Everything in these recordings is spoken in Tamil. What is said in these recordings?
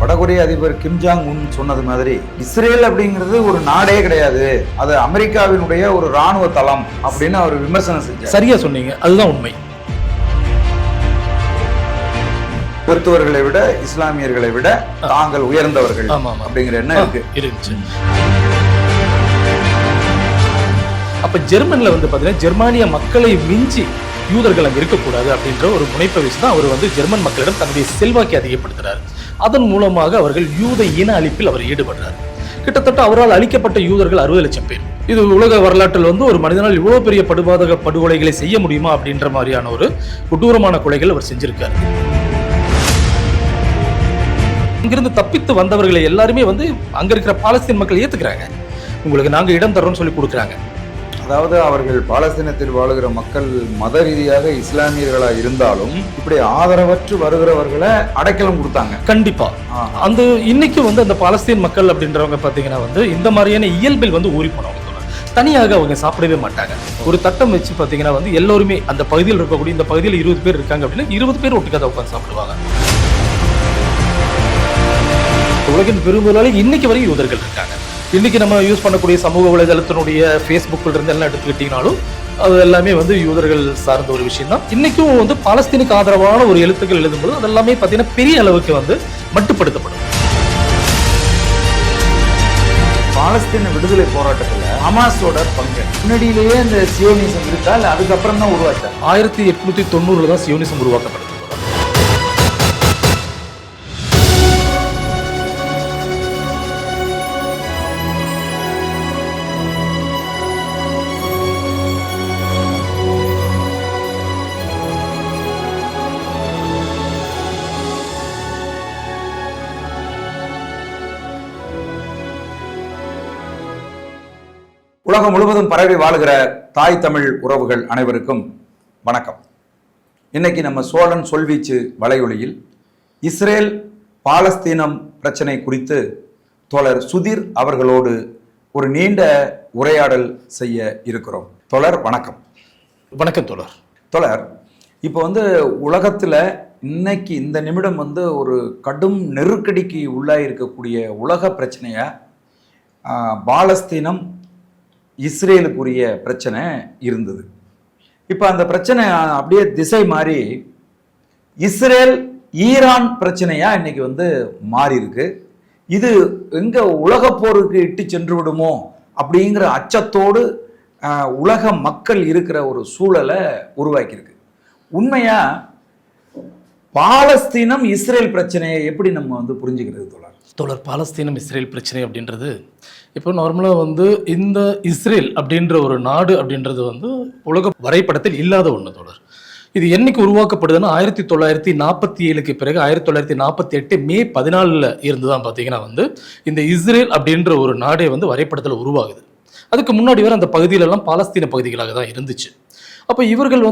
வடகொரிய அதிபர் கிம் ஜாங் உன் சொன்னது மாதிரி இஸ்ரேல் அப்படிங்கிறது ஒரு நாடே கிடையாது, அது அமெரிக்காவினுடைய ஒரு ராணுவ தளம் அப்படின்னு அவர் விமர்சனம் செஞ்சார். சரியா சொன்னீங்க, அதுதான் உண்மை. கிறிஸ்தவர்களை விட இஸ்லாமியர்களை விட தாங்கள் உயர்ந்தவர்கள் அப்படிங்கிற எண்ணம் இருந்துச்சு. அப்ப ஜெர்மன்ல வந்து பாத்தீங்கன்னா ஜெர்மானிய மக்களை மிஞ்சி யூதர்கள் அங்க இருக்கக்கூடாது அப்படின்ற ஒரு முனைப்பை வச்சுதான் அவர் ஜெர்மன் மக்களிடம் தன்னுடைய செல்வாக்கை அதிகப்படுத்துறாரு. அதன் மூலமாக அவர்கள் யூத இன அழிப்பில் அவர் ஈடுபடுறார். கிட்டத்தட்ட அவரால் அழிக்கப்பட்ட யூதர்கள் 60 லட்சம் பேர். இது உலக வரலாற்றில் ஒரு மனிதனால் இவ்வளவு பெரிய படுபாதக படுகொலைகளை செய்ய முடியுமா அப்படின்ற மாதிரியான ஒரு கொடூரமான கொலைகள் அவர் செஞ்சிருக்காரு. இங்கிருந்து தப்பித்து வந்தவர்களை எல்லாருமே அங்க இருக்கிற பாலஸ்தீன் மக்கள் ஏத்துக்கிறாங்க. உங்களுக்கு நாங்க இடம் தர்றோம்னு சொல்லி கொடுக்குறாங்க. அதாவது அவர்கள் பாலஸ்தீனத்தில் வாழுகிற மக்கள் மத ரீதியாக இஸ்லாமியர்களாக இருந்தாலும் இப்படி ஆதரவற்று வருகிறவர்களை அடைக்கலம் கொடுத்தாங்க. கண்டிப்பா அந்த இன்னைக்கு அந்த பாலஸ்தீன் மக்கள் அப்படின்றவங்க பாத்தீங்கன்னா இந்த மாதிரியான இயல்பில் ஊறி போனவங்க. தனியாக அவங்க சாப்பிடவே மாட்டாங்க. ஒரு தட்டம் வச்சு பாத்தீங்கன்னா எல்லோருமே அந்த பகுதியில் இருக்கக்கூடிய இந்த பகுதியில் 20 பேர் இருக்காங்க அப்படின்னா 20 பேர் ஒட்டுக்காத உட்காந்து சாப்பிடுவாங்க. உலகின் பெரும்பாலும் இன்னைக்கு வரைக்கும் யூதர்கள் இருக்காங்க. இன்னைக்கு நம்ம யூஸ் பண்ணக்கூடிய சமூக வலைதளத்தினுடைய ஃபேஸ்புக்கில் இருந்து எல்லாம் எடுத்துக்கிட்டீங்கனாலும் அது எல்லாமே யூதர்கள் சார்ந்த ஒரு விஷயம் தான். இன்னைக்கும் பாலஸ்தீனுக்கு ஆதரவான ஒரு எழுத்துக்கள் எழுதும்போது அது எல்லாமே பார்த்தீங்கன்னா பெரிய அளவுக்கு மட்டுப்படுத்தப்படும். பாலஸ்தீன விடுதலை போராட்டத்தில் ஹமாஸோட பங்கு முன்னாடியிலேயே இந்த சியோனிசம் இருக்கா, இல்லை அதுக்கப்புறம் தான் உருவாச்சா? 1890 தான் சியோனிசம் உருவாக்கப்பட்டது. உலகம் முழுவதும் பரவி வாழுகிற தாய் தமிழ் உறவுகள் அனைவருக்கும் வணக்கம். இன்னைக்கு நம்ம சோழன் சொல்வீச்சு வலையொலியில் இஸ்ரேல் பாலஸ்தீனம் பிரச்சனை குறித்து தோழர் சுதீர் அவர்களோடு ஒரு நீண்ட உரையாடல் செய்ய இருக்கிறோம். தோழர் வணக்கம். வணக்கம் தோழர். தோழர், இப்போ உலகத்தில் இன்னைக்கு இந்த நிமிடம் ஒரு கடும் நெருக்கடிக்கு உள்ளாக இருக்கக்கூடிய உலக பிரச்சனையா பாலஸ்தீனம் இஸ்ரேலுக்குரிய பிரச்சனை இருந்தது. இப்போ அந்த பிரச்சனை அப்படியே திசை மாறி இஸ்ரேல் ஈரான் பிரச்சனையா இன்னைக்கு மாறி இருக்கு. இது எங்க உலக போருக்கு இட்டு சென்று விடுமோ அப்படிங்கிற அச்சத்தோடு உலக மக்கள் இருக்கிற ஒரு சூழலை உருவாக்கியிருக்கு. உண்மையா பாலஸ்தீனம் இஸ்ரேல் பிரச்சனையை எப்படி நம்ம புரிஞ்சுக்கிறது தோழர்? பாலஸ்தீனம் இஸ்ரேல் பிரச்சனை அப்படின்றது இப்போ நார்மலாக இந்த இஸ்ரேல் அப்படின்ற ஒரு நாடு அப்படின்றது உலக வரைபடத்தில் இல்லாத ஒன்று தோழர். இது என்னைக்கு உருவாக்கப்படுதுன்னா 1947க்கு பிறகு 1948 மே 14 இருந்து தான் பார்த்தீங்கன்னா இந்த இஸ்ரேல் அப்படின்ற ஒரு நாடே வரைபடத்தில் உருவாகுது. அதுக்கு முன்னாடி வரை அந்த பகுதியிலெல்லாம் பாலஸ்தீன பகுதிகளாக தான் இருந்துச்சு. அப்போ இவர்கள்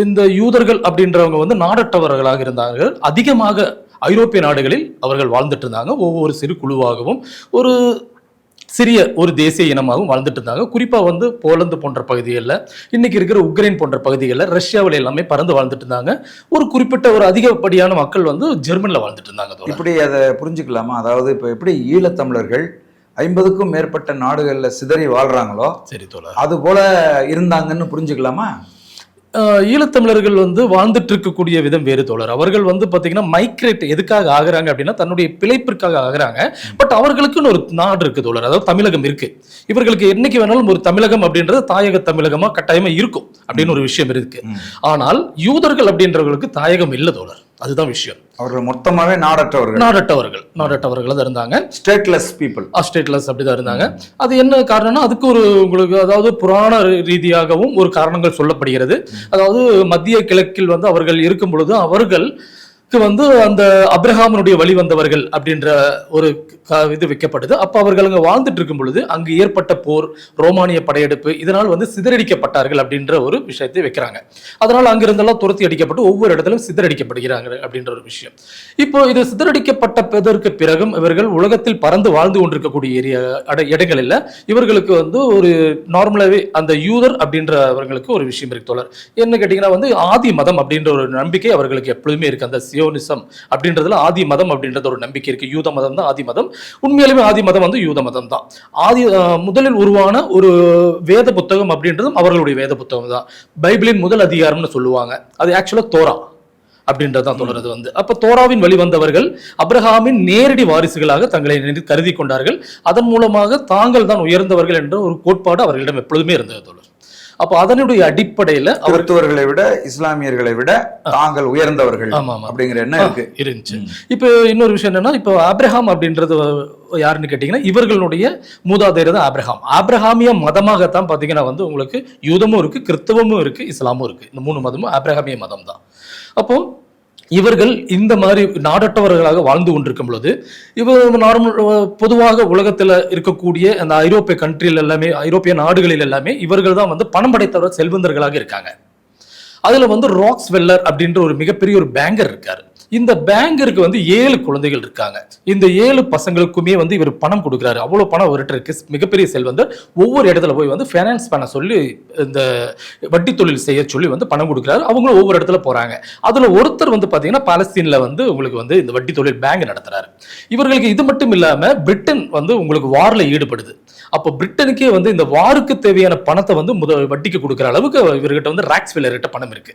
இந்த யூதர்கள் அப்படின்றவங்க நாடற்றவர்களாக இருந்தார்கள். அதிகமாக ஐரோப்பிய நாடுகளில் அவர்கள் வாழ்ந்துட்டு இருந்தாங்க. ஒவ்வொரு சிறு குழுவாகவும் ஒரு சிறிய ஒரு தேசிய இனமாகவும் வாழ்ந்துட்டு இருந்தாங்க. குறிப்பாக போலந்து போன்ற பகுதிகளில், இன்னைக்கு இருக்கிற உக்ரைன் போன்ற பகுதிகளில், ரஷ்யாவில் எல்லாமே பறந்து வாழ்ந்துட்டு இருந்தாங்க. ஒரு குறிப்பிட்ட ஒரு அதிகப்படியான மக்கள் ஜெர்மனில் வாழ்ந்துட்டு இருந்தாங்க. இப்படி அதை புரிஞ்சுக்கலாமா? அதாவது இப்போ எப்படி ஈழத்தமிழர்கள் 50க்கும் மேற்பட்ட நாடுகளில் சிதறி வாழ்றாங்களோ, சரி தோழர், அது போல இருந்தாங்கன்னு புரிஞ்சுக்கலாமா? ஈழத்தமிழர்கள் வாழ்ந்துட்டு இருக்கக்கூடிய விதம் வேறு தோழர். அவர்கள் பார்த்தீங்கன்னா மைக்ரேட் எதுக்காக ஆகுறாங்க அப்படின்னா தன்னுடைய பிழைப்பிற்காக ஆகுறாங்க. பட் அவர்களுக்குன்னு ஒரு நாடு இருக்கு தோழர், அதாவது தமிழகம் இருக்கு. இவர்களுக்கு என்னைக்கு வேணாலும் ஒரு தமிழகம் அப்படின்றது தாயக தமிழகமா கட்டாயமா இருக்கும் அப்படின்னு ஒரு விஷயம் இருக்கு. ஆனால் யூதர்கள் அப்படின்றவர்களுக்கு தாயகம் இல்லை தோழர், அதுதான் விஷயம். அவர்கள் மொத்தமாவே நாடற்றவர்கள் தான் இருந்தாங்க. ஸ்டேட்லெஸ் பீப்புள், ஸ்டேட்லெஸ் அப்படிதான் இருந்தாங்க. அது என்ன காரணம்னா அதுக்கு ஒரு உங்களுக்கு அதாவது புராண ரீதியாகவும் ஒரு காரணங்கள் சொல்லப்படுகிறது. அதாவது மத்திய கிழக்கில் அவர்கள் இருக்கும் பொழுது அவர்களுக்கு அந்த அப்ரஹாமனுடைய வழி வந்தவர்கள் அப்படின்ற ஒரு இது வைக்கப்படுது. அப்போ அவர்கள் அங்கே வாழ்ந்துட்டு இருக்கும் பொழுது அங்கு ஏற்பட்ட போர், ரோமானிய படையெடுப்பு, இதனால் சிதறடிக்கப்பட்டார்கள் அப்படின்ற ஒரு விஷயத்தை வைக்கிறாங்க. அதனால் அங்கிருந்தெல்லாம் துரத்தி அடிக்கப்பட்டு ஒவ்வொரு இடத்திலும் சிதறடிக்கப்படுகிறாங்க அப்படின்ற ஒரு விஷயம். இப்போ இது சிதறடிக்கப்பட்டதற்கு பிறகும் இவர்கள் உலகத்தில் பறந்து வாழ்ந்து கொண்டிருக்கக்கூடிய இடங்களில் இவர்களுக்கு ஒரு நார்மலாகவே அந்த யூதர் அப்படின்றவர்களுக்கு ஒரு விஷயம் இருக்கு தோழர். என்ன கேட்டீங்கன்னா ஆதி மதம் அப்படின்ற ஒரு நம்பிக்கை அவர்களுக்கு எப்பொழுதுமே இருக்கு. அந்த சியோனிசம் அப்படின்றதுல ஆதி மதம் அப்படின்றது ஒரு நம்பிக்கை இருக்கு. யூத மதம் தான் ஆதி மதம். உண்மையிலுமே ஆதி மதம் வந்து யூத மதம் தான். முதலில் உருவான ஒரு வேத புத்தகம் அப்படின்றதும் அவர்களுடைய வேத புத்தகம் தான். பைபிளின் முதல் அதிகாரம்னு சொல்லுவாங்க. அது ஆக்சுவலா தோரா அப்படின்றதான் தொடர்றது வந்து. அப்ப தோராவின் வழிவந்தவர்கள் அப்ரஹாமின் நேரடி வாரிசுகளாக தங்களை கருதி கொண்டார்கள். அதன் மூலமாக தாங்கள் தான் உயர்ந்தவர்கள் என்ற ஒரு கோட்பாடு அவர்களிடம் எப்பொழுதுமே இருந்தது தோழர். அப்ப அதனுடைய அடிப்படையில கிறிஸ்தவர்களை விட இஸ்லாமியர்களை விட தாங்கள் உயர்ந்தவர்கள் அப்படிங்கிற எண்ணம் இருந்துச்சு. இப்ப இன்னொரு விஷயம் என்னன்னா, இப்ப ஆப்ரஹாம் அப்படின்றது யாருன்னு கேட்டீங்கன்னா, இவர்களுடைய மூதாதையர் தான் ஆப்ரஹாம். ஆப்ரஹாமிய மதமாகத்தான் பாத்தீங்கன்னா வந்து உங்களுக்கு யூதமும் இருக்கு, கிறிஸ்தவமும் இருக்கு, இஸ்லாமும் இருக்கு. இந்த 3 மதமும் ஆப்ரஹாமிய மதம் தான். அப்போ இவர்கள் இந்த மாதிரி நாடற்றவர்களாக வாழ்ந்து கொண்டிருக்கும் பொழுது இவர் நார்மல் பொதுவாக உலகத்தில் இருக்கக்கூடிய அந்த ஐரோப்பிய கண்ட்ரியில் எல்லாமே, ஐரோப்பிய நாடுகளில் எல்லாமே இவர்கள் தான் வந்து பணம் படைத்தவர் செல்வந்தர்களாக இருக்காங்க. அதுல வந்து ராக்ஸ் வெல்லர் அப்படின்ற ஒரு மிகப்பெரிய ஒரு பேங்கர் இருக்காரு. இந்த பேங்கருக்கு வந்து 7 குழந்தைகள் இருக்காங்க. இந்த 7 பசங்களுக்குமே வந்து இவர் பணம் கொடுக்குறாரு. அவ்வளவு பணம் அவர்கிட்ட இருக்கு. மிகப்பெரிய செல்வந்தர். ஒவ்வொரு இடத்துல போய் வந்து ஃபைனான்ஸ் பண்ண சொல்லி, இந்த வட்டி தொழில் செய்ய சொல்லி வந்து பணம் கொடுக்குறாரு. அவங்களும் ஒவ்வொரு இடத்துல போறாங்க. அதுல ஒருத்தர் வந்து பாத்தீங்கன்னா பாலஸ்தீன்ல வந்து உங்களுக்கு வந்து இந்த வட்டி தொழில் பேங்க் நடத்துறாரு. இவர்களுக்கு இது மட்டும் இல்லாம பிரிட்டன் வந்து உங்களுக்கு வார்ல ஈடுபடுது. அப்போ பிரிட்டனுக்கே வந்து இந்த வாருக்கு தேவையான பணத்தை வந்து வட்டிக்கு கொடுக்குற அளவுக்கு இவர்கிட்ட வந்து ராக்ஸ்வெல்லர்கிட்ட பணம் இருக்கு.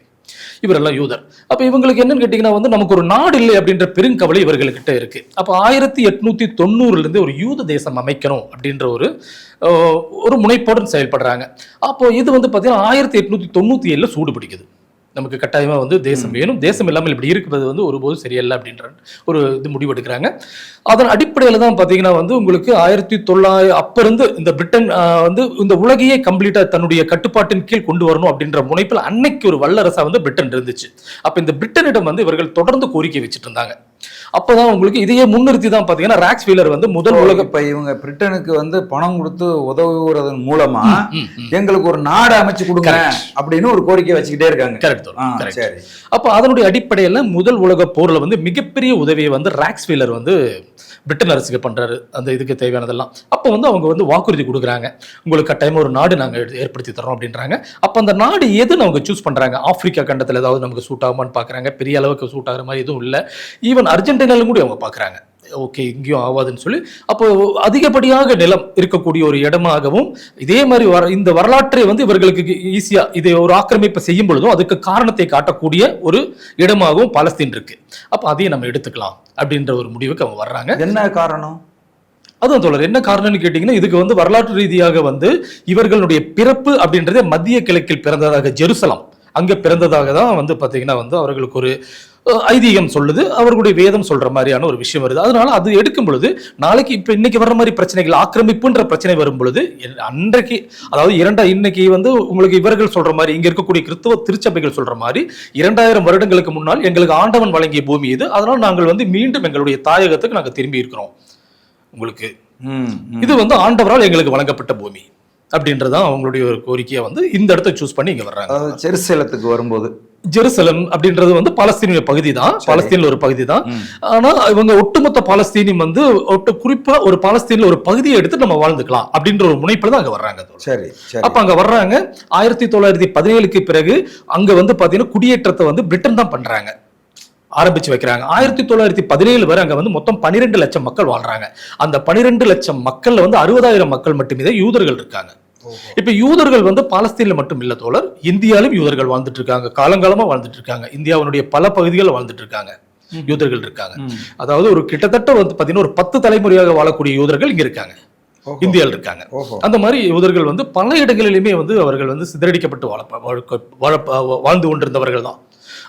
இவரெல்லாம் யூதர். அப்ப இவங்களுக்கு என்னன்னு கேட்டீங்கன்னா வந்து நமக்கு ஒரு நாடு இல்லை அப்படின்ற பெருங்கவலை இவர்கள்கிட்ட இருக்கு. அப்ப 1890 இருந்து ஒரு யூத தேசம் அமைக்கணும் அப்படின்ற ஒரு முனைப்போடு செயல்படுறாங்க. அப்போ இது வந்து பாத்தீங்கன்னா 1897 சூடு பிடிக்குது. நமக்கு கட்டாயமா வந்து தேசம் வேணும், தேசம் இல்லாமல் இப்படி இருக்கிறது வந்து ஒருபோதும் சரியில்லை அப்படின்ற ஒரு இது முடிவெடுக்கிறாங்க. அதன் அடிப்படையில் தான் பார்த்தீங்கன்னா வந்து உங்களுக்கு 1900 அப்ப இருந்து இந்த பிரிட்டன் வந்து இந்த உலகையே கம்ப்ளீட்டா தன்னுடைய கட்டுப்பாட்டின் கீழ் கொண்டு வரணும் அப்படின்ற முனைப்பில் அன்னைக்கு ஒரு வல்லரசா வந்து பிரிட்டன் இருந்துச்சு. அப்ப இந்த பிரிட்டனிடம் வந்து இவர்கள் தொடர்ந்து கோரிக்கை வச்சுட்டு இருந்தாங்க. அப்பதான் உங்களுக்கு இதையே முன்னிறுத்தி தான் பாத்தீங்கன்னா ராக்ஸ்வெல்லர் வந்து முதல் உலக இவங்க பிரிட்டனுக்கு வந்து பணம் கொடுத்து உதவுறதன் மூலமா எங்களுக்கு ஒரு நாடு அமைச்சு கொடுங்க அப்படின்னு ஒரு கோரிக்கை வச்சுக்கிட்டே இருக்காங்க. அப்ப அதனுடைய அடிப்படையில முதல் உலக போர்ல வந்து மிகப்பெரிய உதவியை வந்து ராக்ஸ்வெல்லர் வந்து பிரிட்டன் அரசுக்கு பண்றாரு. அந்த இதுக்கு தேவையானதெல்லாம் அப்ப வந்து அவங்க வந்து வாக்குறுதி கொடுக்குறாங்க, உங்களுக்கு கட்டாயமா ஒரு நாடு நாங்க ஏற்படுத்தி தரோம் அப்படின்றாங்க. அப்ப அந்த நாடு எதுன்னு அவங்க சூஸ் பண்றாங்க. ஆப்பிரிக்கா கண்டத்துல ஏதாவது நமக்கு சூட் ஆகுமான்னு பாக்குறாங்க. பெரிய அளவுக்கு சூட் ஆகிற மாதிரி எதுவும் இல்லை. ஈவன் அர்ஜென்டினாலும் கூட அவங்க பாக்குறாங்க, ஓகே இங்கேயும் ஆகாதுன்னு சொல்லி. அப்போ அதிகப்படியாக நிலம் இருக்கக்கூடிய ஒரு இடமாகவும் இதே மாதிரி இந்த வரலாற்றை வந்து இவர்களுக்கு ஈஸியா இதை ஒரு ஆக்கிரமிப்பு செய்யும் பொழுதும் அதுக்கு காரணத்தை காட்டக்கூடிய ஒரு இடமாகவும் பாலஸ்தீன் இருக்கு. அப்ப அதையும் நம்ம எடுத்துக்கலாம் அப்படின்ற ஒரு முடிவுக்கு அவங்க வர்றாங்க. என்ன காரணம்? அதான் தோழர், என்ன காரணம்னு கேட்டீங்கன்னா, இதுக்கு வந்து வரலாற்று ரீதியாக வந்து இவர்களுடைய பிறப்பு அப்படின்றதே மத்திய கிழக்கில் பிறந்ததாக, ஜெருசலம் அங்க பிறந்ததாக தான் வந்து பாத்தீங்கன்னா வந்து அவர்களுக்கு ஒரு ஐதீகம் சொல்லுது, அவர்களுடைய வேதம் சொல்ற மாதிரியான ஒரு விஷயம் வருது. அதனால அது எடுக்கும் பொழுது நாளைக்கு இப்ப இன்னைக்கு வர்ற மாதிரி பிரச்சனைகள், ஆக்கிரமிப்புன்ற பிரச்சனை வரும் பொழுது அன்றைக்கு அதாவது இன்னைக்கு வந்து உங்களுக்கு இவர்கள் சொல்ற மாதிரி இங்க இருக்கக்கூடிய கிறிஸ்தவ திருச்சபைகள் சொல்ற மாதிரி 2000 வருடங்களுக்கு முன்னால் எங்களுக்கு ஆண்டவன் வழங்கிய பூமி இது, அதனால நாங்கள் வந்து மீண்டும் எங்களுடைய தாயகத்துக்கு நாங்கள் திரும்பி இருக்கிறோம். உங்களுக்கு இது வந்து ஆண்டவரால் எங்களுக்கு வழங்கப்பட்ட பூமி அப்படின்றதான் அவங்களுடைய ஒரு கோரிக்கையை வந்து இந்த இடத்தை சூஸ் பண்ணி இங்க வர்றாங்க. ஜெருசலத்துக்கு வரும்போது ஜெருசலம் அப்படின்றது வந்து பாலஸ்தீனிய பகுதி தான், பாலஸ்தீன்ல ஒரு பகுதி தான். ஆனா இவங்க ஒட்டுமொத்த பாலஸ்தீனியம் வந்து குறிப்பா ஒரு பாலஸ்தீன்ல ஒரு பகுதியை எடுத்து நம்ம வாழ்ந்துக்கலாம் அப்படின்ற ஒரு முனைப்புல தான் அங்க வர்றாங்க. சரி, அப்ப அங்க வர்றாங்க. 1917க்கு பிறகு அங்க வந்து பாத்தீங்கன்னா குடியேற்றத்தை வந்து பிரிட்டன் தான் பண்றாங்க, ஆரம்பிச்சு வைக்கிறாங்க. 1917 வரை அங்க வந்து மொத்தம் 12 லட்சம் மக்கள் வாழ்றாங்க. அந்த 12 லட்சம் மக்கள்ல வந்து 60,000 மக்கள் மட்டுமே யூதர்கள் இருக்காங்க. இப்ப யூதர்கள் வந்து பாலஸ்தீன்ல மட்டும் இல்ல தோழர், இந்தியாவிலும் யூதர்கள் வாழ்ந்துட்டு இருக்காங்க, காலங்காலமா வாழ்ந்துட்டு இருக்காங்க. இந்தியாவுடைய பல பகுதிகளில் வாழ்ந்துட்டு இருக்காங்க, யூதர்கள் இருக்காங்க. அதாவது ஒரு கிட்டத்தட்ட வந்து பாத்தீங்கன்னா ஒரு 10 தலைமுறையாக வாழக்கூடிய யூதர்கள் இங்க இருக்காங்க, இந்தியாவில் இருக்காங்க. அந்த மாதிரி யூதர்கள் வந்து பல இடங்களிலுமே வந்து அவர்கள் வந்து சிதறடிக்கப்பட்டு வாழ்ந்து கொண்டிருந்தவர்கள் தான்.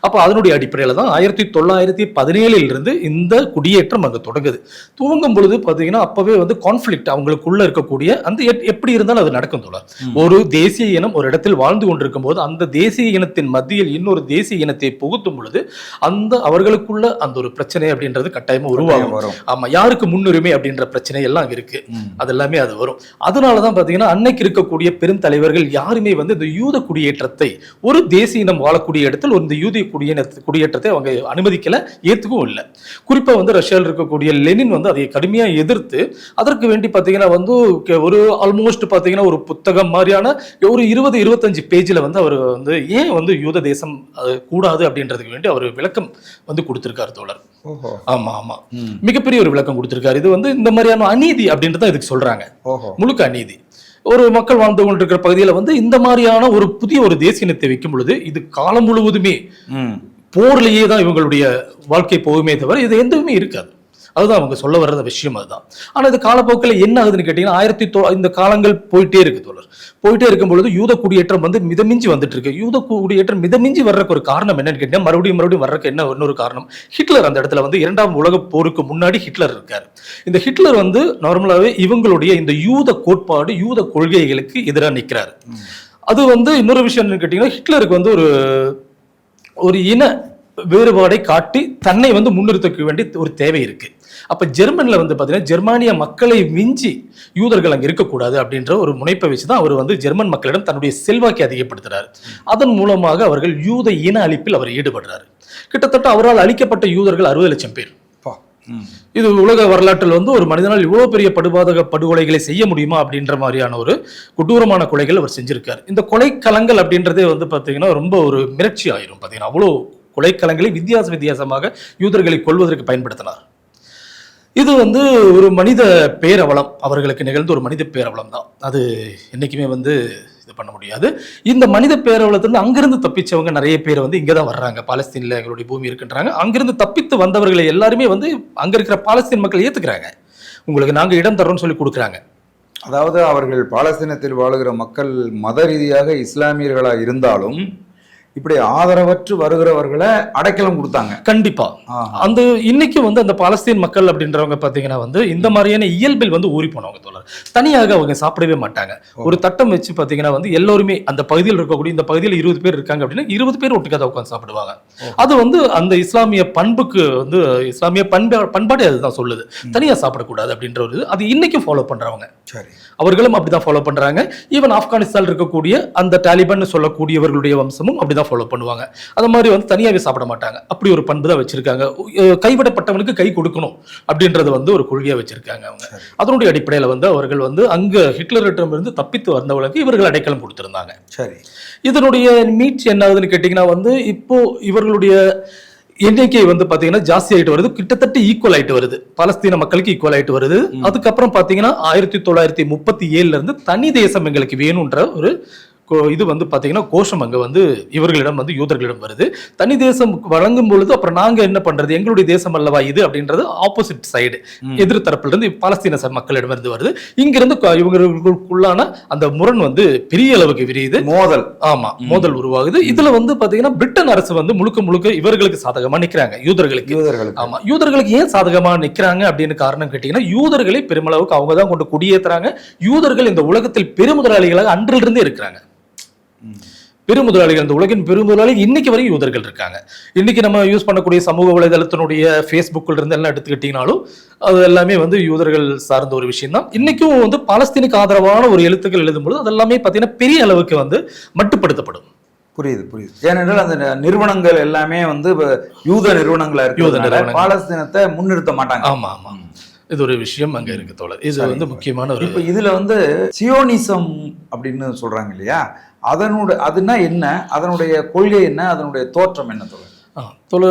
அப்போ அதனுடைய அடிப்படையில் தான் 1917 இருந்து இந்த குடியேற்றம் அங்கே தொடங்குது. துவங்கும் பொழுது பார்த்தீங்கன்னா அப்பவே வந்து கான்ஃபிளிக்ட் அவங்களுக்குள்ள இருக்கக்கூடிய அந்த எப்படி இருந்தாலும் அது நடக்கும் தோழர். ஒரு தேசிய இனம் ஒரு இடத்தில் வாழ்ந்து கொண்டிருக்கும் போது அந்த தேசிய இனத்தின் மத்தியில் இன்னொரு தேசிய இனத்தை புகுத்தும் பொழுது அந்த அவர்களுக்குள்ள அந்த ஒரு பிரச்சனை அப்படின்றது கட்டாயமா உருவாகும். ஆமா, யாருக்கு முன்னுரிமை அப்படின்ற பிரச்சனை எல்லாம் இருக்கு, அதெல்லாமே அது வரும். அதனாலதான் பாத்தீங்கன்னா அன்னைக்கு இருக்கக்கூடிய பெரும் தலைவர்கள் யாருமே வந்து இந்த யூத குடியேற்றத்தை ஒரு தேசிய இனம் வாழக்கூடிய இடத்தில் இந்த யூத குடியேற்றத்தை அவங்க அனுமதிக்கல, ஏத்துக்கவும் இல்லை. குறிப்பா வந்து ரஷ்யாவில் இருக்கக்கூடிய லெனின் வந்து அதை கடுமையா எதிர்த்து அதற்கு வேண்டி பாத்தீங்கன்னா வந்து ஒரு ஆல்மோஸ்ட் பாத்தீங்கன்னா ஒரு புத்தகம் மாதிரியான ஒரு 20-25 பேஜ்ல வந்து அவர் வந்து ஏன் வந்து யூத தேசம் கூடாது அப்படின்றதுக்கு வேண்டி அவர் விளக்கம் வந்து கொடுத்திருக்காரு தோழர். ஆமா ஆமா, மிகப்பெரிய ஒரு விளக்கம் கொடுத்திருக்காரு. இது வந்து இந்த மாதிரியான அநீதி அப்படின்றத இதுக்கு சொல்றாங்க, முழுக்க அநீதி. ஒரு மக்கள் வாழ்ந்து கொண்டிருக்கிற பகுதியில வந்து இந்த மாதிரியான ஒரு புதிய ஒரு தேசிய இனத்தை வைக்கும் பொழுது இது காலம் முழுவதுமே போர்லயே தான் இவங்களுடைய வாழ்க்கை போகுமே தவிர இது எதுவுமே இருக்காது. அதுதான் அவங்க சொல்ல வர்ற விஷயம். அதுதான். ஆனா இது காலப்போக்கில் என்ன ஆகுதுன்னு கேட்டீங்கன்னா, இந்த காலங்கள் போயிட்டே இருக்கு தோழர். போயிட்டே இருக்கும் பொழுது யூத குடியேற்றம் வந்து மிதமிஞ்சி வந்துட்டு இருக்கு. யூத குடியேற்றம் மிதமிஞ்சி வர்றதுக்கு ஒரு காரணம் என்னன்னு கேட்டீங்கன்னா, மறுபடியும் வர்றதுக்கு என்ன இன்னொரு காரணம், ஹிட்லர் அந்த இடத்துல வந்து 2ஆம் உலக போருக்கு முன்னாடி ஹிட்லர் இருக்காரு. இந்த ஹிட்லர் வந்து நார்மலாவே இவங்களுடைய இந்த யூத கோட்பாடு, யூத கொள்கைகளுக்கு எதிராக நிற்கிறாரு. அது வந்து இன்னொரு விஷயம் என்னன்னு கேட்டீங்கன்னா, ஹிட்லருக்கு வந்து ஒரு இன வேறுபாடை காட்டி தன்னை வந்து முன்னிறுத்த வேண்டிய ஒரு தேவை இருக்கு. அப்ப ஜெர்மன்ல வந்து பாத்தீங்கன்னா ஜெர்மானிய மக்களை விஞ்சி யூதர்கள் அங்க இருக்கக்கூடாது அப்படின்ற ஒரு முனைப்பை வச்சுதான் அவர் வந்து ஜெர்மன் மக்களிடம் தன்னுடைய செல்வாக்கை அதிகப்படுத்துறாரு. அதன் மூலமாக அவர்கள் யூத இன அழிப்பில் அவர் ஈடுபடுறாரு. கிட்டத்தட்ட அவரால் அழிக்கப்பட்ட யூதர்கள் 60 லட்சம் பேர். இது உலக வரலாற்றில் வந்து ஒரு மனிதனால் இவ்வளவு பெரிய படுகொலைகளை செய்ய முடியுமா அப்படின்ற மாதிரியான ஒரு கொடூரமான கொலைகள் அவர் செஞ்சிருக்காரு. இந்த கொலைக்களங்கள் அப்படின்றதே வந்து பாத்தீங்கன்னா ரொம்ப ஒரு மிரட்சி ஆயிரும். பாத்தீங்கன்னா அவ்வளவு கொலைக்களங்களை வித்தியாசமாக யூதர்களை கொல்வதற்கு பயன்படுத்தினார். இது வந்து ஒரு மனித பேரவலம், அவர்களுக்கு நிகழ்ந்த ஒரு மனித பேரவலம் தான். அது என்னைக்குமே வந்து இது பண்ண முடியாது. இந்த மனித பேரவலத்திலிருந்து அங்கிருந்து தப்பிச்சவங்க நிறைய பேர் வந்து இங்கே தான் வர்றாங்க. பாலஸ்தீனில் எங்களுடைய பூமி இருக்குன்றாங்க. அங்கிருந்து தப்பித்து வந்தவர்களை எல்லாருமே வந்து அங்க இருக்கிற பாலஸ்தீன் மக்கள் ஏத்துக்கிறாங்க. உங்களுக்கு நாங்க இடம் தர்றோம்னு சொல்லி கொடுக்குறாங்க. அதாவது அவர்கள் பாலஸ்தீனத்தில் வாழுகிற மக்கள் மத ரீதியாக இஸ்லாமியர்களா இருந்தாலும் இப்படி ஆதரவற்று வருகிறவர்களை அடைக்கலம் கொடுத்தாங்க. கண்டிப்பா. அந்த இன்னைக்கு வந்து அந்த பாலஸ்தீன் மக்கள் அப்படின்றவங்க பாத்தீங்கன்னா வந்து இந்த மாதிரியான இயல்பில் வந்து ஊறி போனவங்க தோழர். தனியாக அவங்க சாப்பிடவே மாட்டாங்க. ஒரு தட்டம் வச்சு பாத்தீங்கன்னா வந்து எல்லோருமே அந்த பகுதியில் இருக்கக்கூடிய, இந்த பகுதியில் 20 பேர் இருக்காங்க அப்படின்னா 20 பேர் ஒட்டுக்காத உட்காந்து சாப்பிடுவாங்க. அது வந்து அந்த இஸ்லாமிய பண்புக்கு வந்து இஸ்லாமிய பண்பாடு அதுதான் சொல்லுது. தனியா சாப்பிடக்கூடாது அப்படின்ற ஒரு அது இன்னைக்கும் ஃபாலோ பண்றவங்க. அவர்களும் அப்படிதான் ஃபாலோ பண்றாங்க. ஈவன் ஆப்கானிஸ்தான் இருக்கக்கூடிய அந்த தாலிபான் சொல்லக்கூடியவர்களுடைய வம்சமும் அப்படிதான் ஃபாலோ பண்ணுவாங்க. அது மாதிரி வந்து தனியாவே சாப்பிட மாட்டாங்க. அப்படி ஒரு பண்பு தான் வச்சிருக்காங்க. கைவிடப்பட்டவனுக்கு கை கொடுக்கணும் அப்படின்றது வந்து ஒரு கொள்கையா வச்சிருக்காங்க அவங்க. அதனுடைய அடிப்படையில வந்து அவர்கள் வந்து அங்க ஹிட்லரிடமிருந்து தப்பித்து வந்தவர்களுக்கு இவர்கள் அடைக்கலம் கொடுத்திருந்தாங்க. சரி, இதனுடைய மீட்சி என்ன ஆகுதுன்னு கேட்டீங்கன்னா வந்து இப்போ இவர்களுடைய எண்ணிக்கை வந்து பாத்தீங்கன்னா ஜாஸ்தி ஆயிட்டு வருது. கிட்டத்தட்ட ஈக்குவல் ஆயிட்டு வருது. பாலஸ்தீன மக்களுக்கு ஈக்குவல் ஆயிட்டு வருது. அதுக்கப்புறம் பாத்தீங்கன்னா 1937 இருந்து தனி தேசம் எங்களுக்கு வேணும்ன்ற ஒரு இது வந்து பாத்தீங்கன்னா கோஷம் அங்க வந்து இவர்களிடம் வந்து யூதர்களிடம் வருது. தனி தேசம் வழங்கும் பொழுது அப்புறம் நாங்க என்ன பண்றது, எங்களுடைய தேசம் அல்லவா இது அப்படின்றது ஆப்போசிட் சைடு எதிர் தரப்புல இருந்து பாலஸ்தீன மக்களிடம் இருந்து வருது. இங்கிருந்து இவங்களுக்குள்ளான அந்த முரண் வந்து பெரிய அளவுக்கு விரியுது. மோதல் உருவாகுது. இதுல வந்து பாத்தீங்கன்னா பிரிட்டன் அரசு வந்து முழுக்க இவர்களுக்கு சாதகமா நிக்கிறாங்க. யூதர்களுக்கு ஏன் சாதகமா நிக்கிறாங்க அப்படின்னு காரணம் கேட்டீங்கன்னா, யூதர்களை பெருமளவுக்கு அவங்க தான் கொண்டு குடியேற்றுறாங்க. யூதர்கள் இந்த உலகத்தில் பெருமுதலாளிகளாக அன்றிலிருந்து இருக்கிறாங்க. பெருமுதலாளிகள், இந்த உலகின் பெருமுதலாளி இன்னைக்கு வரைக்கும் யூதர்கள் இருக்காங்க. இன்னைக்கு நம்ம யூஸ் பண்ணக்கூடிய சமூக வலைதளத்தினுடைய ஃபேஸ்புக்ல இருந்து எல்லாம் எடுத்துக்கிட்டீங்கனாலும் அது எல்லாமே வந்து யூதர்கள் சார்ந்த ஒரு விஷயம் தான். இன்னைக்கும் வந்து பாலஸ்தீனுக்கு ஆதரவான ஒரு எழுத்துக்கள் எழுதும்போது அதெல்லாமே பார்த்தீங்கன்னா பெரிய அளவுக்கு வந்து மட்டுப்படுத்தப்படும். புரியுது. ஏனென்றால் அந்த நிறுவனங்கள் எல்லாமே வந்து யூத நிறுவனங்களா இருக்கு. பாலஸ்தீனத்தை முன்னிறுத்த மாட்டாங்க. ஆமா. இது ஒரு விஷயம் அங்க இருக்கு தோழர். இது வந்து முக்கியமான ஒரு. இப்ப இதுல வந்து சியோனிசம் அப்படின்னு சொல்றாங்க இல்லையா, அதுனா என்ன, அதனுடைய கொள்கை என்ன, அதனுடைய தோற்றம் என்ன தோழர்?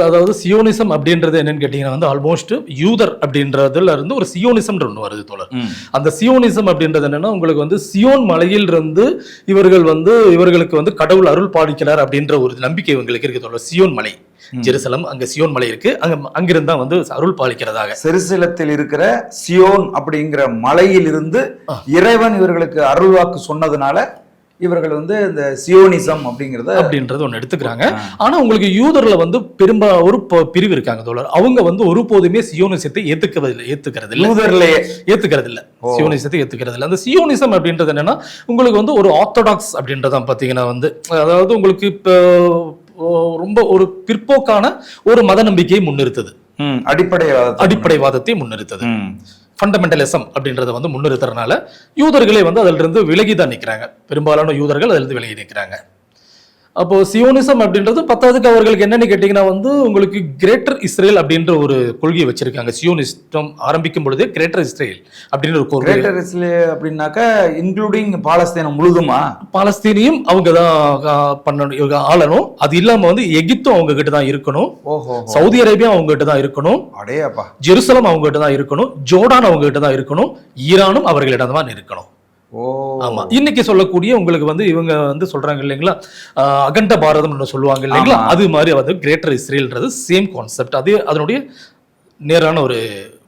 அதாவது சியோனிசம் அப்படின்றது என்னன்னு கேட்டீங்கன்னா வந்து ஆல்மோஸ்ட் யூதர் அப்படின்றதுல இருந்து ஒரு சியோனிசம் ஒன்று வருது தோழர். அந்த சியோனிசம் அப்படின்றது என்னன்னா, உங்களுக்கு வந்து சியோன் மலையில் இருந்து இவர்களுக்கு வந்து கடவுள் அருள் பாலிக்கிறார் அப்படின்ற ஒரு நம்பிக்கை இவங்களுக்கு இருக்கு தோழர். சியோன் மலை, ஜெருசலம், அங்க சியோன் மலை இருக்கு. அங்கிருந்தா வந்து அருள் பாலிக்கிறதாக. ஜெருசலத்தில் இருக்கிற சியோன் அப்படிங்கிற மலையில் இருந்து இறைவன் இவர்களுக்கு அருள் வாக்கு சொன்னதுனால இவர்கள் வந்து இந்த சியோனிசம் அப்படின்றது ஒண்ணு எடுத்துக்கிறாங்க. ஆனா உங்களுக்கு யூதர்ல வந்து பெரும்பாலும் ஒரு பிரிவு இருக்காங்க தோழர். அவங்க வந்து ஒருபோதுமே சியோனிசத்தை ஏத்துக்கிறது இல்ல. சியோனிசத்தை ஏத்துக்கிறது இல்ல. அந்த சியோனிசம் அப்படின்றது என்னன்னா, உங்களுக்கு வந்து ஒரு ஆர்த்தடாக்ஸ் அப்படின்றதான் பாத்தீங்கன்னா வந்து, அதாவது உங்களுக்கு இப்ப ரொம்ப ஒரு பிற்போக்கான ஒரு மத நம்பிக்கையை முன்னிறுத்தது. அடிப்படைவாதத்தை முன்னிறுத்தது. ஃபண்டமெண்டலிசம் அப்படின்றத வந்து முன்னிறுத்துறதுனால யூதர்களே வந்து அதிலிருந்து விலகி தான் நிற்கிறாங்க. பெரும்பாலான யூதர்கள் அதிலிருந்து விலகி நிற்கிறாங்க. அப்போ சியோனிசம் அப்படின்றது பத்தாவதுக்கு அவர்களுக்கு என்னன்னு கேட்டீங்கன்னா வந்து உங்களுக்கு கிரேட்டர் இஸ்ரேல் அப்படின்ற ஒரு கொள்கையை வச்சிருக்காங்க. சியோனிஸ்டம் ஆரம்பிக்கும் பொழுது கிரேட்டர் இஸ்ரேல் அப்படின்ற ஒரு கொள்கை. கிரேட்டர் இஸ்ரேல் அப்படின்னாக்கா இன்க்ளூடிங் பாலஸ்தீனம் முழுதுமா? பாலஸ்தீனியும் அவங்க தான் பண்ணணும், ஆளணும். அது இல்லாம வந்து எகிப்தும் அவங்க கிட்ட தான் இருக்கணும். ஓஹோ. சவுதி அரேபியா அவங்க கிட்ட தான் இருக்கணும். அடேப்பா. ஜெருசலம் அவங்க கிட்ட தான் இருக்கணும். ஜோர்டான் அவங்க கிட்ட தான் இருக்கணும். ஈரானும் அவர்களிடம் தான் இருக்கணும். ஓ ஆமா. இன்னைக்கு சொல்லக்கூடிய உங்களுக்கு வந்து இவங்க வந்து சொல்றாங்க இல்லைங்களா, அகண்ட பாரதம் சொல்லுவாங்க இல்லைங்களா, அது மாதிரி வந்து கிரேட்டர் இஸ்ரேல்ன்றது சேம் கான்செப்ட். அது அதனுடைய நேரான ஒரு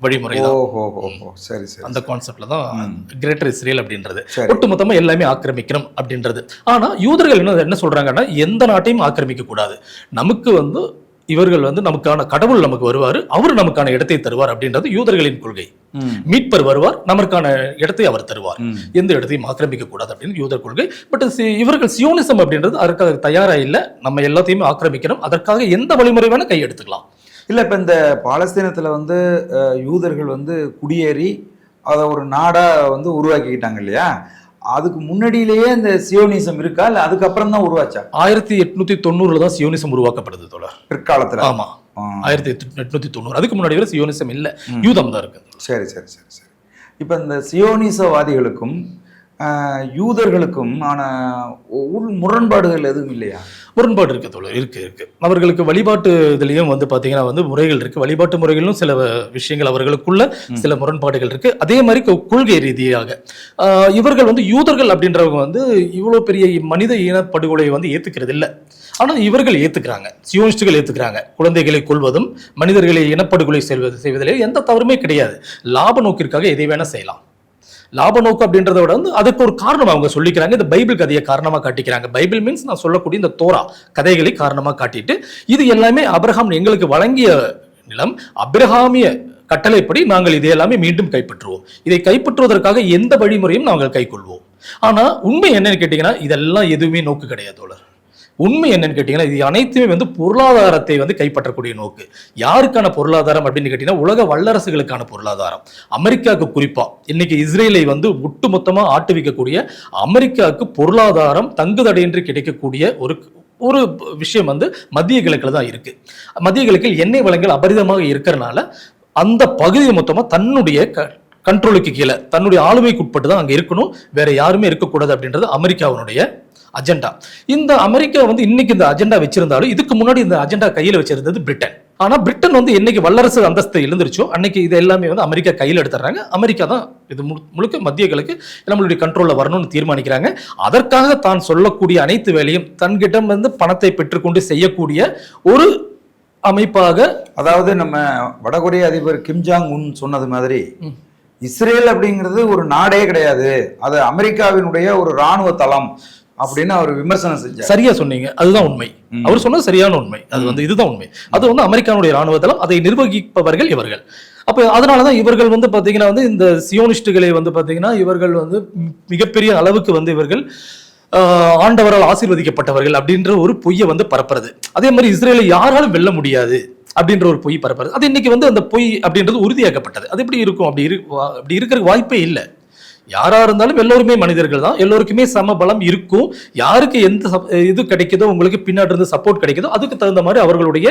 வழிமுறை தான். சரி சரி. அந்த கான்செப்ட்ல தான் கிரேட்டர் இஸ்ரேல் அப்படின்றது. ஒட்டுமொத்தமா எல்லாமே ஆக்கிரமிக்கணும் அப்படின்றது. ஆனா யூதர்கள் என்ன சொல்றாங்கன்னா, எந்த நாட்டையும் ஆக்கிரமிக்க கூடாது, நமக்கு வந்து இவர்கள் வந்து நமக்கான கடவுள் நமக்கு வருவார், அவர் நமக்கான இடத்தை தருவார் அப்படின்றது யூதர்களின் கொள்கை. மீட்பர் வருவார், நமக்கான இடத்தை அவர் தருவார், எந்த இடத்தையும் ஆக்கிரமிக்க கூடாது அப்படின்னு யூதர் கொள்கை. பட் இவர்கள் சியோனிசம் அப்படின்றது அதற்காக தயாரா இல்லை, நம்ம எல்லாத்தையுமே ஆக்கிரமிக்கணும், அதற்காக எந்த வழிமுறை வேணா கை எடுத்துக்கலாம். இல்லை, இப்போ இந்த பாலஸ்தீனத்தில் வந்து யூதர்கள் வந்து குடியேறி அதை ஒரு நாடாக வந்து உருவாக்கிக்கிட்டாங்க இல்லையா, அதுக்கு முன்னாடியிலேயே இந்த சியோனிசம் இருக்கா இல்லை அதுக்கப்புறம் தான் உருவாச்சா? 1890 தான் சியோனிசம் உருவாக்கப்படுது தோழர், பிற்காலத்தில். ஆமா, 1890. அதுக்கு முன்னாடி வரை சியோனிசம் இல்லை, யூதம் தான் இருக்கு. சரி சரி சரி சரி. இப்போ இந்த சியோனிசவாதிகளுக்கும் யூதர்களுக்கும் ஆன உள் முரண்பாடுகள் எதுவும் இல்லையா? முரண்பாடு இருக்கு தோழர், இருக்கு. அவர்களுக்கு வழிபாட்டு இதுலயும் வந்து பாத்தீங்கன்னா வந்து முறைகள் இருக்கு, வழிபாட்டு முறைகளிலும் சில விஷயங்கள் அவர்களுக்குள்ள சில முரண்பாடுகள் இருக்கு. அதே மாதிரி கொள்கை ரீதியாக இவர்கள் வந்து யூதர்கள் அப்படின்றவங்க வந்து இவ்வளவு பெரிய மனித இனப்படுகொலை வந்து ஏத்துக்கிறது இல்லை. ஆனா இவர்கள் ஏத்துக்கிறாங்க, சியோனிஸ்டுகள் ஏத்துக்கிறாங்க. குழந்தைகளை கொல்வதும் மனிதர்களை இனப்படுகொலை செய்வதிலே எந்த தவறுமே கிடையாது. லாப நோக்கிற்காக எதை வேணா செய்யலாம். லாப நோக்கு அப்படின்றத விட வந்து அதுக்கு ஒரு காரணம் அவங்க சொல்லிக்கிறாங்க. இந்த பைபிள் கதையை காரணமா காட்டிக்கிறாங்க. பைபிள் மீன்ஸ் நான் சொல்லக்கூடிய இந்த தோரா கதைகளை காரணமா காட்டிட்டு, இது எல்லாமே அபிரகாம் எங்களுக்கு வழங்கிய நிலம், அபிரகாமிய கட்டளைப்படி நாங்கள் இதை எல்லாமே மீண்டும் கைப்பற்றுவோம், இதை கைப்பற்றுவதற்காக எந்த வழிமுறையும் நாங்கள் கைக்கொள்வோம். ஆனா உண்மை என்னன்னு கேட்டீங்கன்னா, இதெல்லாம் எதுவுமே நோக்கு கிடையாது தோழர். உண்மை என்னன்னு கேட்டீங்கன்னா, இது அனைத்துமே வந்து பொருளாதாரத்தை வந்து கைப்பற்றக்கூடிய நோக்கு. யாருக்கான பொருளாதாரம் அப்படின்னு கேட்டீங்கன்னா, உலக வல்லரசுகளுக்கான பொருளாதாரம். அமெரிக்காவுக்கு குறிப்பா இன்னைக்கு இஸ்ரேலை வந்து ஒட்டுமொத்தமா ஆட்டுவிக்கக்கூடிய அமெரிக்காவுக்கு பொருளாதாரம் தங்குதடையின்றி கிடைக்கக்கூடிய ஒரு விஷயம் வந்து மத்திய கிழக்குல தான் இருக்கு. மத்திய கிழக்கில் எண்ணெய் வளங்கள் அபரிதமாக இருக்கிறனால அந்த பகுதியை மொத்தமா தன்னுடைய கண்ட்ரோலுக்கு கீழே, தன்னுடைய ஆளுமைக்கு உட்பட்டு தான் அங்க இருக்கணும், வேற யாருமே இருக்கக்கூடாது அப்படின்றது அமெரிக்காவுடைய அஜெண்டா. இந்த அமெரிக்கா வந்து இன்னைக்கு இந்த அஜெண்டா வச்சிருந்தாலும் இதுக்கு முன்னாடி இந்த அஜெண்டா கையில் வச்சிருந்தது பிரிட்டன். ஆனா பிரிட்டன் வந்து என்னைக்கு வல்லரசு அந்தஸ்தை எழுந்திருச்சோ அன்னைக்கு இது எல்லாமே வந்து அமெரிக்கா கையில் எடுத்துறாங்க. அமெரிக்கா தான் இது முழுக்க மத்திய கிழக்கு நம்மளுடைய கண்ட்ரோல்ல வரணும்னு தீர்மானிக்கிறாங்க. அதற்காக தான் சொல்லக்கூடிய அனைத்து வேலையும் தன்கிட்ட வந்து பணத்தை பெற்றுக்கொண்டு செய்யக்கூடிய ஒரு அமைப்பாக, அதாவது நம்ம வடகொரிய அதிபர் கிம் ஜாங் உன் சொன்னது மாதிரி இஸ்ரேல் அப்படிங்கிறது ஒரு நாடே கிடையாது, அது அமெரிக்காவினுடைய ஒரு இராணுவ தளம் அப்படின்னு அவர் விமர்சனம் செஞ்சார். சரியா சொன்னீங்க, அதுதான் உண்மை. அவர் சொன்னது சரியான உண்மை. அது வந்து இதுதான் உண்மை. அது வந்து அமெரிக்காவுடைய இராணுவ தளம், அதை நிர்வகிப்பவர்கள் இவர்கள். அப்ப அதனாலதான் இவர்கள் வந்து பாத்தீங்கன்னா வந்து இந்த சியோனிஸ்டுகளை வந்து பாத்தீங்கன்னா இவர்கள் வந்து மிகப்பெரிய அளவுக்கு வந்து இவர்கள் ஆண்டவரால் ஆசீர்வதிக்கப்பட்டவர்கள் அப்படின்ற ஒரு பொய்யை வந்து பரப்புறது. அதே மாதிரி இஸ்ரேலை யாராலும் வெல்ல முடியாது அப்படின்ற ஒரு பொய் பரப்புறது. அது இன்னைக்கு வந்து அந்த பொய் அப்படின்றது உறுதியாக்கப்பட்டது. அது எப்படி இருக்கும்? அப்படி இருக்கிற வாய்ப்பே இல்லை. யாரா இருந்தாலும் எல்லோருமே மனிதர்கள் தான், எல்லோருக்குமே சம பலம் இருக்கும். யாருக்கு எந்த இது கிடைக்குதோ, உங்களுக்கு பின்னாடி இருந்து சப்போர்ட் கிடைக்குதோ அதுக்கு தகுந்த மாதிரி அவர்களுடைய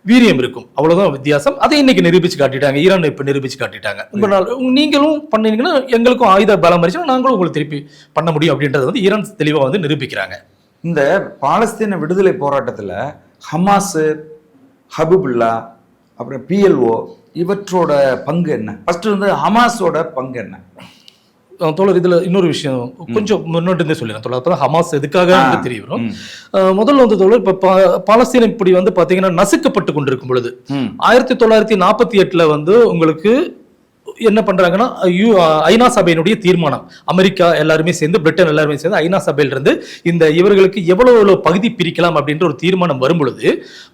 வீரியம் இருக்கும். அவ்வளவுதான் வித்தியாசம். அதை இன்னைக்கு நிரூபிச்சு காட்டிட்டாங்க. ஈரான் இப்ப நிரூபிச்சு காட்டிட்டாங்க. நீங்களும் பண்ணீங்கன்னா எங்களுக்கும் ஆயுத பலம் இருந்துச்சுன்னா நாங்களும் உங்களுக்கு திருப்பி பண்ண முடியும் அப்படின்றத வந்து ஈரான் தெளிவா வந்து நிரூபிக்கிறாங்க. இந்த பாலஸ்தீன விடுதலை போராட்டத்துல ஹமாஸ், ஹபிபுல்லா, அப்புறம் PLO இவற்றோட பங்கு என்ன? ஃபர்ஸ்ட் வந்து ஹமாஸோட பங்கு என்ன தோழர்? இதுல இன்னொரு விஷயம் கொஞ்சம் முன்னோட்டு சொல்லிடுறேன் தோழர், அப்பதான் ஹமாஸ் எதுக்காக தெரிய வரும். முதல்ல வந்து தோழர், இப்ப பாலஸ்தீனம் இப்படி வந்து பாத்தீங்கன்னா நசுக்கப்பட்டு கொண்டிருக்கும் பொழுது 1948 வந்து உங்களுக்கு என்ன பண்றாங்கன்னா, ஐநா சபையினுடைய தீர்மானம், அமெரிக்கா எல்லாருமே சேர்ந்து, பிரிட்டன் எல்லாருமே சேர்ந்து ஐநா சபையில இருந்து இந்த இவர்களுக்கு எவ்வளவு பகுதி பிரிக்கலாம் அப்படின்ற ஒரு தீர்மானம் வரும் பொழுது,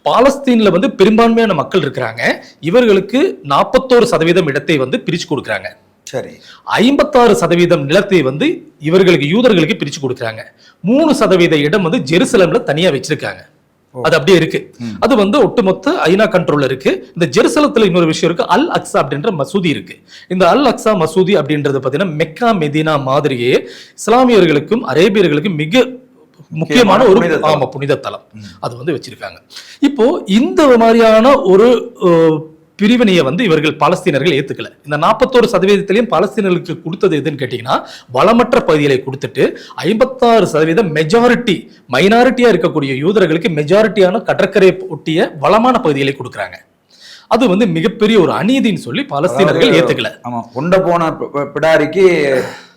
பாலஸ்தீன்ல வந்து பெரும்பான்மையான மக்கள் இருக்கிறாங்க, இவர்களுக்கு 41% இடத்தை வந்து பிரிச்சு கொடுக்குறாங்க. சரி, 56% நிலத்தை வந்து இவர்களுக்கு யூதர்களுக்கு பிரிச்சு கொடுக்குறாங்க. 3% இடம் வந்து ஜெருசலம்ல தனியா வச்சிருக்காங்க. அது அப்படியே இருக்கு. அது வந்து ஒட்டுமொத்த ஐநா கண்ட்ரோல்ல இருக்கு. இந்த ஜெருசலத்துல இன்னொரு விஷயம் இருக்கு, அல் அக்ஸா அப்படின்ற மசூதி இருக்கு. இந்த அல் அக்ஸா மசூதி அப்படின்றது பாத்தீங்கன்னா மெக்கா மெதினா மாதிரியே இஸ்லாமியர்களுக்கும் அரேபியர்களுக்கும் மிக முக்கியமான ஒரு புனித தலம். புனித தலம் அது வந்து வச்சிருக்காங்க. இப்போ இந்த மாதிரியான ஒரு பிரிவினையை வந்து இவர்கள் பாலஸ்தீனர்கள் ஏத்துக்கல. இந்த 41% பாலஸ்தீனர்களுக்கு கொடுத்தது எதுன்னு கேட்டீங்கன்னா, வளமற்ற பகுதிகளை கொடுத்துட்டு 56% மெஜாரிட்டி மைனாரிட்டியா இருக்கக்கூடிய யூதர்களுக்கு மெஜாரிட்டியான கடற்கரை ஒட்டிய வளமான பகுதிகளை கொடுக்குறாங்க. அது வந்து மிகப்பெரிய ஒரு அநீதின்னு சொல்லி பாலஸ்தீனர்கள் ஏத்துக்கல. ஆமா, கொண்ட போன பிடாரிக்கு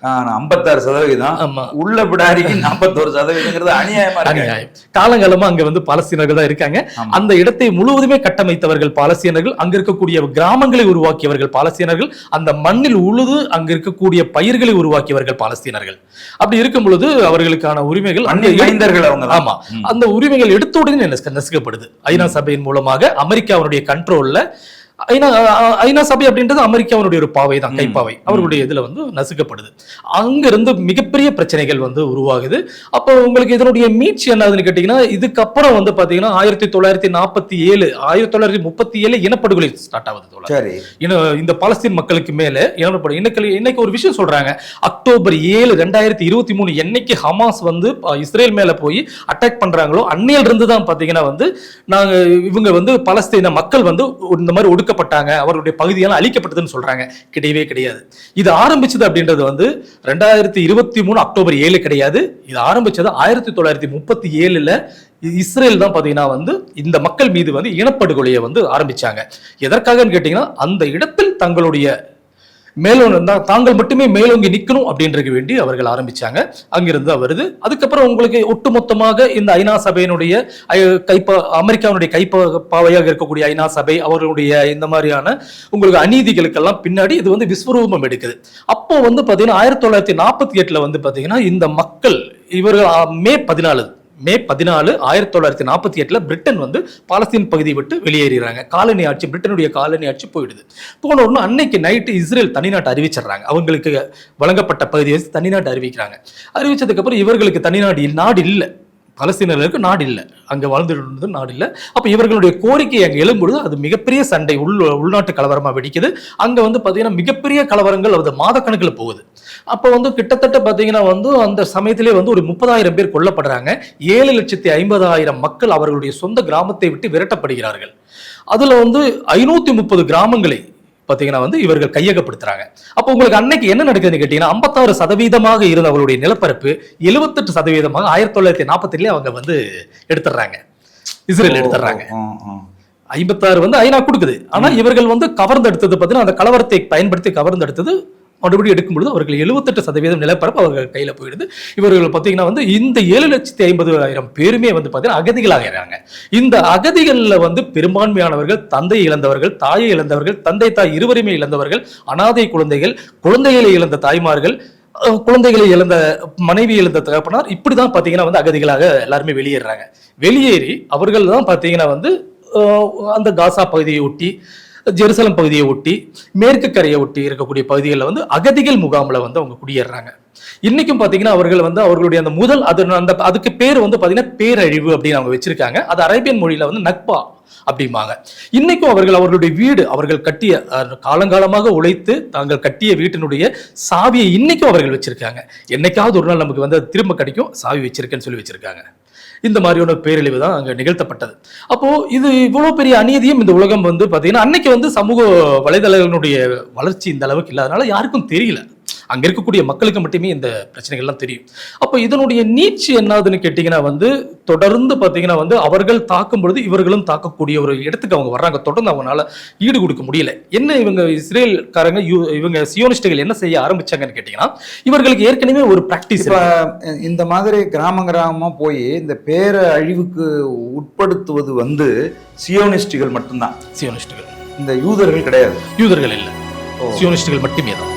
56%, உள்ள பிடாரிக்கு 41%, அநியாயமா அநியாயம். காலங்காலமா அங்க வந்து பாலஸ்தீனர்கள் தான் இருக்காங்க. அந்த இடத்தை முழுவதுமே கட்டமைத்தவர்கள் பாலஸ்தீனர்கள், அங்க இருக்கக்கூடிய கிராமங்களை உருவாக்கியவர்கள் பாலஸ்தீனர்கள், அந்த மண்ணில் உழுது அங்க இருக்கக்கூடிய பயிர்களை உருவாக்கியவர்கள் பாலஸ்தீனர்கள். அப்படி இருக்கும் பொழுது அவர்களுக்கான உரிமைகள் ஆமா, அந்த உரிமைகள் எடுத்த உடனே நசுக்கப்படுது. ஐநா சபையின் மூலமாக அமெரிக்காவுடைய கண்ட்ரோல்ல. ஐநா சபை அப்படின்றது அமெரிக்காவுடைய ஒரு பாவை தான், கைப்பாவை. அவர்களுடைய இதுல வந்து நசுக்கப்படுது. அங்கிருந்து மிகப்பெரிய பிரச்சனைகள் வந்து உருவாகுது. அப்போ உங்களுக்கு இதனுடைய மீட்சி என்னதுன்னு கேட்டீங்கன்னா, இதுக்கப்புறம் வந்து பாத்தீங்கன்னா 1947 1937 இனப்படுகொலை ஸ்டார்ட் ஆகுது. இந்த பாலஸ்தீன் மக்களுக்கு மேல இன்னைக்கு ஒரு விஷயம் சொல்றாங்க. அக்டோபர் 7 2023 என்னைக்கு ஹமாஸ் வந்து இஸ்ரேல் மேல போய் அட்டாக் பண்றாங்களோ அன்னையில இருந்து தான் பாத்தீங்கன்னா வந்து இவங்க வந்து பாலஸ்தீன மக்கள் வந்து இந்த மாதிரி ஒடுக்கப்பட்டாங்க, அவருடைய பகுதியெல்லாம் அழிக்கப்பட்டதுன்னு சொல்றாங்க. கிடையவே கிடையாது. இது ஆரம்பிச்சது அப்படின்றது வந்து 2023 அக்டோபர் 7 கிடையாது. இது ஆரம்பிச்சது 1937 இஸ்ரேல் தான் பாத்தீங்கன்னா வந்து இந்த மக்கள் மீது வந்து இனப்படுகொலையை வந்து ஆரம்பிச்சாங்க. எதற்காகன்னு கேட்டீங்கன்னா, அந்த இடத்தில் தங்களுடைய தாங்கள் மட்டுமே மேலோங்கி நிக்கணும் அப்படின்றது வேண்டி அவர்கள் ஆரம்பிச்சாங்க. அங்கிருந்து வருது. அதுக்கப்புறம் உங்களுக்கு ஒட்டுமொத்தமாக இந்த ஐநா சபையினுடைய அமெரிக்காவுடைய கைப்பாவையாக இருக்கக்கூடிய ஐநா சபை அவர்களுடைய இந்த மாதிரியான உங்களுக்கு அநீதிகளுக்கெல்லாம் பின்னாடி இது வந்து விஸ்வரூபம் எடுக்குது. அப்போ வந்து பாத்தீங்கன்னா 1948 வந்து பாத்தீங்கன்னா இந்த மக்கள் இவர்கள் மே 14 1948 பிரிட்டன் வந்து பாலஸ்தீன் பகுதியை விட்டு வெளியேறாங்க. காலனி ஆட்சி, பிரிட்டனுடைய காலனி ஆட்சி போயிடுது. போன உடனே அன்னைக்கு நைட்டு இஸ்ரேல் தனிநாட்டு அறிவிச்சிடுறாங்க. அவங்களுக்கு வழங்கப்பட்ட பகுதியை தனிநாட்டு அறிவிக்கிறாங்க. அறிவிச்சதுக்கு அப்புறம் இவர்களுக்கு நாடு இல்லை, பாலஸ்தீனர்களுக்கு நாடு இல்லை, அங்க வாழ்ந்துட்டு நாடு இல்லை. அப்ப இவர்களுடைய கோரிக்கை அங்க எழும்பொழுது அது மிகப்பெரிய சண்டை, உள்நாட்டு கலவரமா வெடிக்குது. அங்க வந்து பாத்தீங்கன்னா மிகப்பெரிய கலவரங்கள் அது மாதக்கணக்கில் போகுது. அப்ப வந்து கிட்டத்தட்ட பாத்தீங்கன்னா வந்து அந்த சமயத்திலே வந்து ஒரு 30,000 பேர் கொல்லப்படுறாங்க. 7,50,000 மக்கள் அவர்களுடைய சொந்த கிராமத்தை விட்டு விரட்டப்படுகிறார்கள். அதுல வந்து 530 கிராமங்களை பாத்தீங்கன்னா வந்து இவர்கள் கையகப்படுத்துறாங்க. அப்ப உங்களுக்கு அன்னைக்கு என்ன நடக்குதுன்னு கேட்டீங்கன்னா, 56% இருந்த அவங்களுடைய நிலப்பரப்பு 78% 1947 அவங்க வந்து எடுத்துடுறாங்க, இஸ்ரேல் எடுத்துடுறாங்க. 56 வந்து ஐநா கொடுக்குது. ஆனா இவர்கள் வந்து கவர்ந்து எடுத்தது பாத்தீங்கன்னா, அந்த கலவரத்தை பயன்படுத்தி கவர்ந்து எடுத்தது மறுபடியும் எடுக்கும்பொழுது அவர்கள் 78% நிலப்பரப்பு அவர்கள் கையில போயிடுது. இவர்கள் பாத்தீங்கன்னா வந்து இந்த 7,50,000 பேருமே வந்து பாத்தீங்கன்னா அகதிகளாகிறாங்க. இந்த அகதிகள்ல வந்து பெரும்பான்மையானவர்கள் தந்தை இழந்தவர்கள், தாயை இழந்தவர்கள், தந்தை தாய் இருவருமே இழந்தவர்கள், அனாதை குழந்தைகள், குழந்தைகளை இழந்த தாய்மார்கள், குழந்தைகளை இழந்த மனைவி இழந்த தகப்பனார், இப்படிதான் பாத்தீங்கன்னா வந்து அகதிகளாக எல்லாருமே வெளியேறாங்க. வெளியேறி அவர்கள் தான் பாத்தீங்கன்னா வந்து அந்த காசா பகுதியை ஒட்டி, ஜெருசலம் பகுதியை ஒட்டி, மேற்கு கரையை ஒட்டி இருக்கக்கூடிய பகுதிகளில் வந்து அகதிகள் முகாமில் வந்து அவங்க குடியேறாங்க. இன்னைக்கும் பாத்தீங்கன்னா அவர்கள் வந்து அவர்களுடைய அந்த அதுக்கு பேர் வந்து பாத்தீங்கன்னா பேரழிவு அப்படின்னு அவங்க வச்சிருக்காங்க. அது அரேபியன் மொழியில வந்து நக்பா அப்படிம்பாங்க. இன்னைக்கும் அவர்களுடைய வீடு, அவர்கள் கட்டிய காலங்காலமாக உழைத்து தாங்கள் கட்டிய வீட்டினுடைய சாவியை இன்னைக்கும் அவர்கள் வச்சிருக்காங்க. என்னைக்காவது ஒரு நாள் நமக்கு வந்து திரும்ப கிடைக்கும், சாவி வச்சிருக்கேன்னு சொல்லி வச்சிருக்காங்க. இந்த மாதிரியான பேரழிவு தான் அங்க நிகழ்த்தப்பட்டது. அப்போ இது இவ்வளவு பெரிய அநீதியும் இந்த உலகம் வந்து பாத்தீங்கன்னா அன்னைக்கு வந்து சமூக வலைதளங்களுடைய வளர்ச்சி இந்த அளவுக்கு இல்லாதனால யாருக்கும் தெரியல. அங்க இருக்கக்கூடிய மக்களுக்கு மட்டுமே இந்த பிரச்சனைகள்லாம் தெரியும். அப்போ இதனுடைய நீட்சி என்னதுன்னு கேட்டீங்கன்னா வந்து தொடர்ந்து பாத்தீங்கன்னா வந்து அவர்கள் தாக்கும் பொழுது இவர்களும் தாக்கக்கூடிய ஒரு இடத்துக்கு அவங்க வர்றாங்க. தொடர்ந்து அவங்களால ஈடு கொடுக்க முடியல. என்ன இவங்க இஸ்ரேல்காரங்க இவங்க சியோனிஸ்டுகள் என்ன செய்ய ஆரம்பிச்சாங்கன்னு கேட்டீங்கன்னா, இவர்களுக்கு ஏற்கனவே ஒரு பிராக்டிஸ். இந்த மாதிரி கிராமமா போய் இந்த பேர அழிவுக்கு உட்படுத்துவது வந்து சியோனிஸ்டுகள் மட்டும்தான். சியோனிஸ்டுகள், இந்த யூதர்கள் கிடையாது. யூதர்கள் இல்லை, சியோனிஸ்டுகள் மட்டுமே தான்.